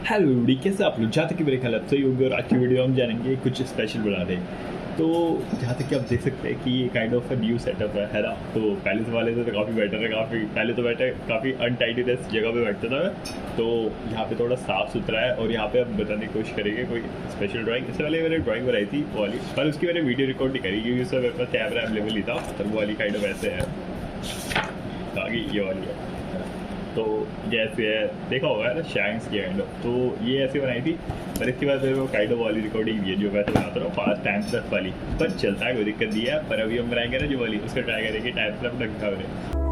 Hello everybody, कैसे आप लोग? जहाँ तक कि मेरे ख्याल सही होंगे और आज की वीडियो हम जानेंगे कुछ स्पेशल बना रहे। तो जहाँ तक कि आप देख सकते हैं कि ये kind of a new setup है ना। तो पहले से वाले से तो काफ़ी बेटर है। काफ़ी पहले तो बैठे काफ़ी अनटाइडीनेस जगह पे बैठता था मैं। तो यहाँ पे थोड़ा साफ सुथरा है और यहाँ पे अब बताने की कोशिश करेंगे कोई स्पेशल ड्राइंग। इससे पहले मैंने ड्राइंग बनाई थी वो वाली, पर उसकी मैंने वीडियो रिकॉर्ड नहीं करी क्योंकि उसमें मेरे पास कैमरा अवेलेबल ही था। तो वो वाली काइंड ऑफ ऐसे है, आगे ये वाली है। तो जैसे है देखा होगा ना शैंक्स की काइंड ऑफ, तो ये ऐसे बनाई थी। पर इसके बाद मेरे को काइंड ऑफ वाली रिकॉर्डिंग दी है जो वैसे बनाता रहा हूँ फास्ट टाइम स्लैप वाली। पर चलता है, कोई दिक्कत नहीं है। पर अभी हम बनाएंगे ना जो वाली, उसका ट्राई करेंगे टाइम स्लैप ढंग का बने।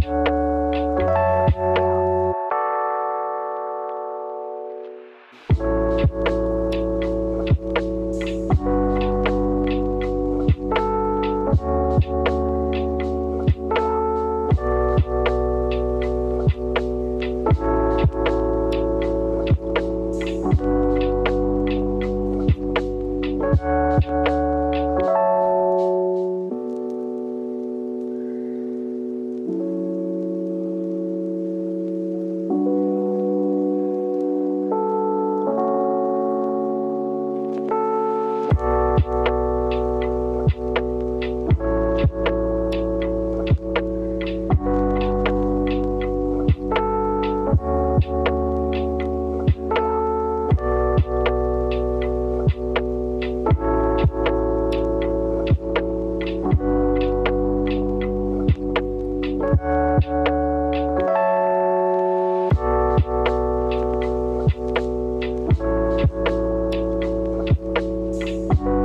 है।